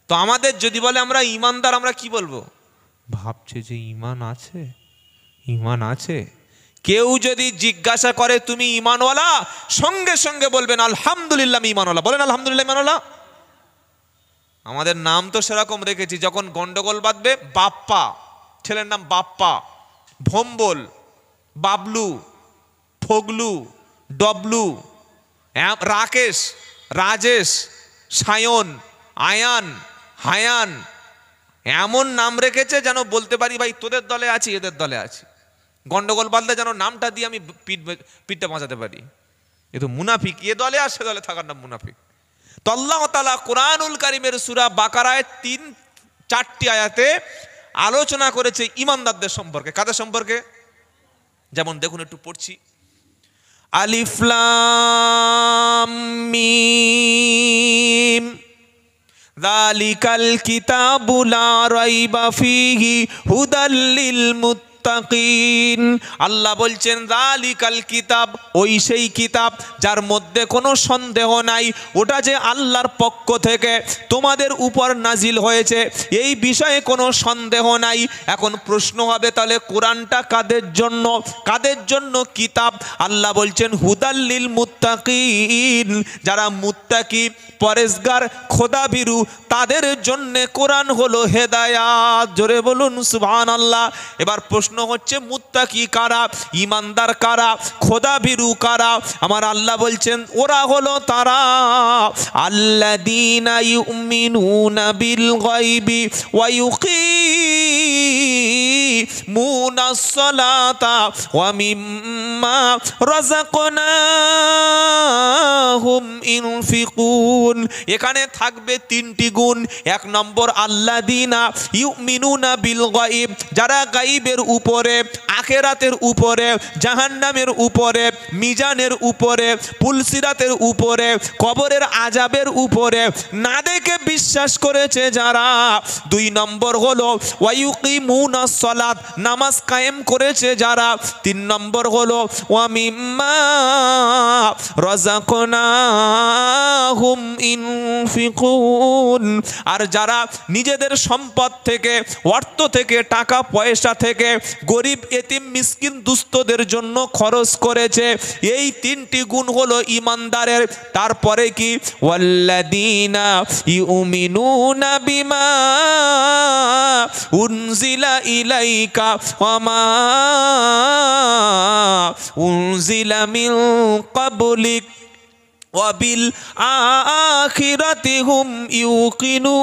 তো আমাদের যদি বলে আমরা ঈমানদার, আমরা কি বলবো? ভাবছে যে ঈমান আছে, ঈমান আছে। কেউ যদি জিজ্ঞাসা করে তুমি ঈমানওয়ালা, সঙ্গে সঙ্গে বলবেন আলহামদুলিল্লাহ আমি ঈমানওয়ালা। বলেন আলহামদুলিল্লাহ ঈমানওয়ালা। আমাদের নাম তো সেরকম রেখেছি, যখন গন্ডগোল বাঁধবে বাপ্পা, ছেলের নাম বাপ্পা, ভম্বল, বাবলু, ফগলু, ডবলু, রাকেশ, রাজেশ, সায়ন, আয়ান, হায়ান, এমন নাম রেখেছে যেন বলতে পারি ভাই তোদের দলে আছি, এদের দলে আছি। গন্ডগোল বাঁধলে যেন নামটা দিয়ে আমি পিঠটা বাঁচাতে পারি। এ তো মুনাফিক, এ দলে আর সে দলে থাকার নাম মুনাফিক। তো আল্লাহ তাআলা কোরআনুল কারীমের সূরা বাকারায় 3-4টি আয়াতে আলোচনা করেছে ঈমানদারদের সম্পর্কে। কাদের সম্পর্কে? যেমন দেখুন, একটু পড়ছি, আলিফ লাম মিম যালিকাল কিতাবু লা রাইবা ফীহি হুদাল লিল মুত্তাকিন। আল্লাহ বলছেন যালিকাল কিতাব, ওই সেই কিতাব যার মধ্যে কোনো সন্দেহ নাই, ওটা যে আল্লাহর পক্ষ থেকে তোমাদের উপর নাজিল হয়েছে, এই বিষয়ে কোনো সন্দেহ নাই। এখন প্রশ্ন হবে, তাহলে কোরআনটা কাদের জন্য? কাদের জন্য কিতাব? আল্লাহ বলছেন হুদাল লিল মুত্তাকিন, যারা মুত্তাকি, পরেজগার, খোদাভীরু, তাদের জন্য কোরআন হলো হেদায়াত। জোরে বলুন সুবহানাল্লাহ। এবার প্রশ্ন হচ্ছে, মুত্তাকি কারা, ঈমানদার কারা, খোদাভীরু কারা? আমার আল্লাহ বলছেন ওরা হলো তারা আল্লাযীনা ইউমিনুনা বিল গায়বি ওয়া ইউকিমুনাস সালাতা ওয়া মিম্মা রাযাকনাহুম ইনফিকুন। এখানে থাকবে 3টি গুণ। 1 নম্বর আল্লাযীনা ইউমিনুনা বিল গায়ব, যারা গায়বের উপরে, আখিরাতের উপরে, জাহান্নামের উপরে, মিজানের উপরে, পুলসিরাতের উপরে, কবরের আযাবের উপরে না দেখে বিশ্বাস করেছে যারা। 2 নম্বর হলো ওয়া ইউকিমুনাস সালাত, নামাজ কায়েম করেছে যারা। 3 নম্বর হলো ওয়া মিম্মা রাযাকনাহুম ইনফিকুন, আর যারা নিজেদের সম্পদ থেকে, অর্থ থেকে, টাকা পয়সা থেকে গরিব, এতিম, মিসকিন, দুস্থদের জন্য খরচ করেছে। এই 3টি গুণ হলো ঈমানদারের। তারপরে কি? ওয়াল্লাযীনা ইউমিনুনা বিমা উনজিলা ইলাইকা ওয়া মা উনজিলা মিন ক্বাবলিক ওয়াবিল আখিরাতি হুম ইউকিনুন।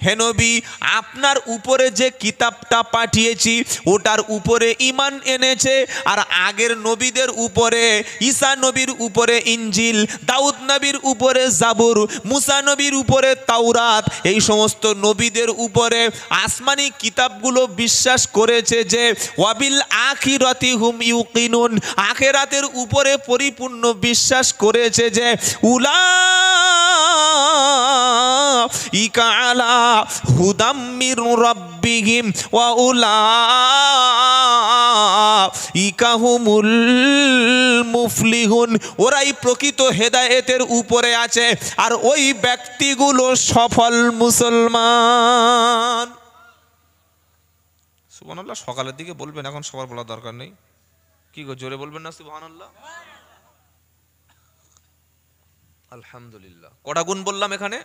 হে নবী, আপনার উপরে যে কিতাবটা পাঠিয়েছি ওটার উপরে ঈমান এনেছে, আর আগের নবীদের উপরে, ঈসা নবীর উপরে ইনজিল, দাউদ নবীর উপরে জাবুর, মুসা নবীর উপরে তাওরাত, এই সমস্ত নবীদের উপরে আসমানি কিতাবগুলো বিশ্বাস করেছে যে ওয়াবিল আখিরাতি হুম ইউকিনুন, আখিরাতের উপরে পরিপূর্ণ বিশ্বাস করেছে যে উলাইকা আলা হুদাম মির রাব্বিহিম ওয়া উলাইকা হুমুল মুফলিহুন। ওরাই প্রকৃত হেদায়েতের উপরে আছে, আর ওই ব্যক্তিগুলো সফল মুসলমান। সুবহানাল্লাহ। সকালের দিকে বলবেন, এখন সবার বলার দরকার নেই। কি গো, জোরে বলবেন না সুবহানাল্লাহ? আলহামদুলিল্লাহ। কটা গুণ বললাম এখানে?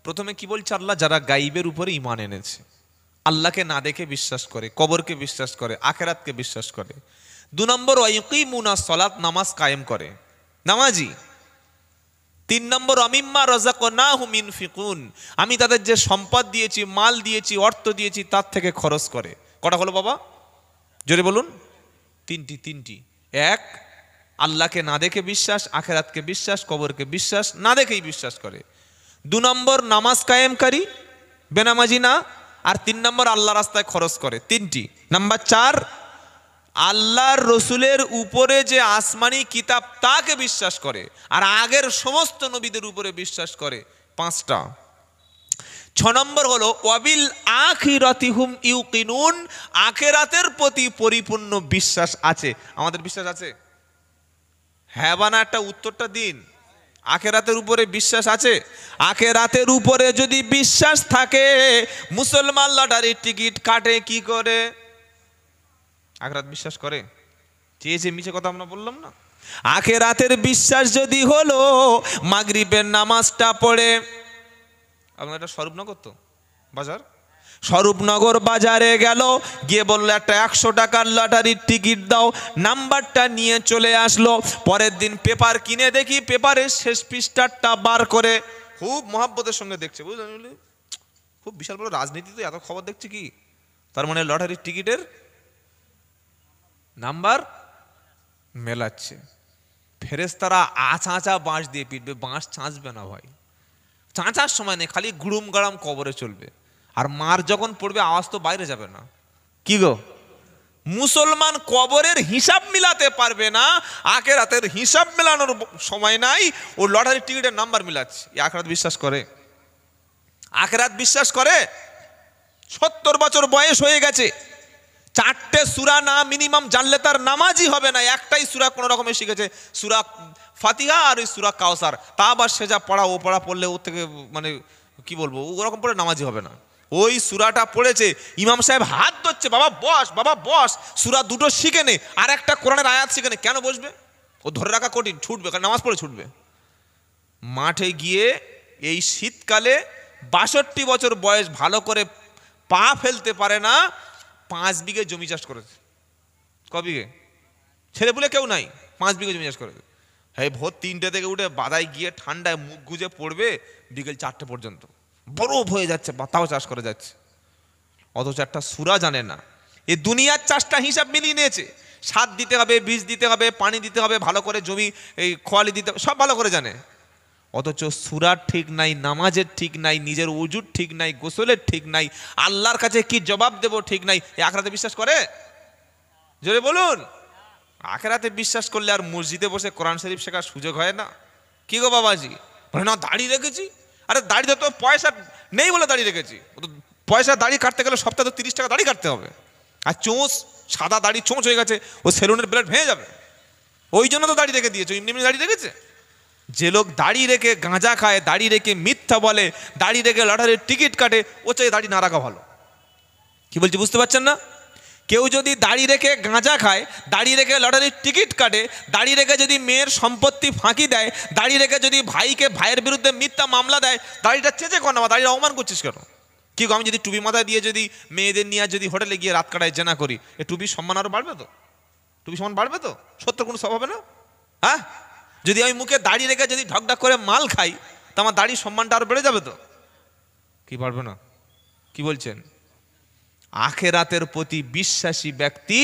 প্রথমে কি বলছে আল্লাহ? যারা গাইবের উপরে ঈমান এনেছে, আল্লাহকে না দেখে বিশ্বাস করে, কবরকে বিশ্বাস করে, আখিরাতকে বিশ্বাস করে। 2 নম্বর ওয়া ইউকিমুনাস সালাত, নামাজ কায়েম করে, নামাজি। 3 নম্বর আমিম্মা রাযাকনাহুম ইনফিকুন, আমি তাদের যে সম্পদ দিয়েছি, মাল দিয়েছি, অর্থ দিয়েছি, তার থেকে খরচ করে। কটা হলো বাবা? জোরে বলুন। 3টি। 1, আল্লাহকে না দেখে বিশ্বাস, আখিরাতকে বিশ্বাস, কবরকে বিশ্বাস, না দেখেই বিশ্বাস করে। 2 নম্বর নামাজ কায়েমকারী, বেনামাজি না। আর 3 নম্বর আল্লাহ রাস্তায় খরচ করে। 3টি। নাম্বার 4, আল্লাহর রসুলের উপরে যে আসমানি কিতাব তাকে বিশ্বাস করে, আর আগের সমস্ত নবীদের উপরে বিশ্বাস করে। 5টা। 6 নম্বর হলো ওয়াবিল আখিরাতি হুম ইউকিনুন, আখিরাতের প্রতি পরিপূর্ণ বিশ্বাস আছে। আমাদের বিশ্বাস আছে? হ্যাঁ বা না, একটা উত্তরটা দিন। আখিরাতের উপরে বিশ্বাস আছে? আখিরাতের উপরে যদি বিশ্বাস থাকে, মুসলমান লটারির টিকিট কাটে কি করে? আখিরাত বিশ্বাস করে? চেয়েছে মিছে কথা আমরা বললাম না? আখিরাতের বিশ্বাস যদি হলো মাগরিবের নামাজটা পড়ে, আপনার এটা স্বরূপনগর তো বাজার, স্বরূপনগর বাজারে গেল, গিয়ে বললো একটা 100 টাকার লটারির টিকিট দাও, নাম্বারটা নিয়ে চলে আসলো। পরের দিন পেপার কিনে দেখি, পেপারের শেষ পৃষ্ঠাটা বার করে খুব মহাব্বতের সঙ্গে দেখছে, বুঝলেন? খুব বিশাল বড় রাজনীতি, তো এত খবর দেখছে কি? তার মানে লটারির টিকিটের নাম্বার মেলাচ্ছে। ফেরেশতারা আঁচা বাঁশ দিয়ে পিটবে, বাঁশ চাঁচবে না ভাই, চাঁচার সময় নেই, খালি গুড়ুম গাড়াম কবরে চলবে। আর মার যখন পড়বে আওয়াজ তো বাইরে যাবে না। কি গো, মুসলমান কবরের হিসাব মিলাতে পারবে না, আখিরাতের হিসাব মেলানোর সময় নাই, ও লটারির টিকিটের নাম্বার মিলাচ্ছে। আখিরাত বিশ্বাস করে? আখিরাত বিশ্বাস করে? 70 বছর বয়স হয়ে গেছে, 4টে সূরা না মিনিমাম জানলে তার নামাজই হবে না। একটাই সূরা কোনো রকমে শিখেছে, সূরা ফাতিহা আর ওই সূরা কাউসার, তা আবার সে যা পড়া ও পড়া পড়লে ওর থেকে মানে কি বলবো, ওরকম পড়ে নামাজই হবে না। ওই সূরাটা পড়েছে, ইমাম সাহেব হাত ধরছে, বাবা বস, বাবা বস, সূরা দুটো শিখে নে, আর একটা কোরআনের আয়াত শিখে নে। কেন বসবে? ও ধরে রাখা কঠিন, ছুটবে, কারণ নামাজ পড়ে ছুটবে। মাঠে গিয়ে এই শীতকালে 62 বছর বয়স, ভালো করে পা ফেলতে পারে না, 5 বিঘে জমি চাষ করেছে। ক বিঘে? ছেলে পুলে কেউ নাই, 5 বিঘে জমি চাষ করেছে। হ্যাঁ, ভোর 3টে থেকে উঠে বাদায় গিয়ে ঠান্ডায় মুখ গুজে পড়বে, বিকেল 4টে পর্যন্ত বরফ হয়ে যাচ্ছে, তাও চাষ করে যাচ্ছে। অথচ একটা সূরা জানে না। এই দুনিয়ার চাষটা হিসাব মিলিয়ে নিয়েছে, সার দিতে হবে, বীজ দিতে হবে, পানি দিতে হবে, ভালো করে জমি এই খোয়ালি দিতে হবে, সব ভালো করে জানে। অথচ সূরার ঠিক নাই, নামাজের ঠিক নাই, নিজের ওযুর ঠিক নাই, গোসলের ঠিক নাই, আল্লাহর কাছে কি জবাব দেব ঠিক নাই। এই আখিরাতে বিশ্বাস করে? জোরে বলুন। আখিরাতে বিশ্বাস করলে আর মসজিদে বসে কোরআন শরীফ শেখার সুযোগ হয় না? কি গো বাবাজি, বলে না দাড়ি রেখেছি। আরে দাড়িতে তো পয়সা নেই বলে দাড়ি রেখেছি, ও তো পয়সা, দাড়ি কাটতে গেলে সপ্তাহে তো 30 টাকা দাড়ি কাটতে হবে। আর চোঁচ, সাদা দাড়ি চোঁচ হয়ে গেছে, ও সেলুনের ব্লেড ভেঙে যাবে, ওই জন্য তো দাড়ি রেখে দিয়েছে। এমনি এমনি দাড়ি রেখেছে? যে লোক দাড়ি রেখে গাঁজা খায়, দাড়ি রেখে মিথ্যা বলে, দাড়ি রেখে লটারির টিকিট কাটে, ও চাই দাড়ি না রাখা ভালো। কি বলছি বুঝতে পারছেন না? কেউ যদি দাড়ি রেখে গাঁজা খায়, দাড়ি রেখে লটারির টিকিট কাটে, দাড়ি রেখে যদি মেয়ের সম্পত্তি ফাঁকি দেয়, দাড়ি রেখে যদি ভাইয়ের বিরুদ্ধে মিথ্যা মামলা দেয়, দাড়িটা চেঁচে কর না, দাড়িটা অপমান করছিস কেন? কি গো, আমি যদি টুপি মাথায় দিয়ে যদি মেয়েদের নিয়ে যদি হোটেলে গিয়ে রাত কাটায় জেনা করি, এ টুপির সম্মান আরো বাড়বে তো? টুপি সম্মান বাড়বে তো? সত্যর কোনো সব হবে না? হ্যাঁ, যদি আমি মুখে দাড়ি রেখে যদি ঢকঢক করে মাল খাই, তা আমার দাড়ির সম্মানটা আরো বেড়ে যাবে তো? কি বাড়বে না? কি বলছেন? আখিরাতের প্রতি বিশ্বাসী ব্যক্তি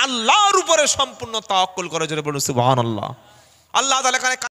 আল্লাহর উপরে সম্পূর্ণ তাওয়াক্কুল করে। জোরে বলুন সুবহানাল্লাহ। আল্লাহ তাআলা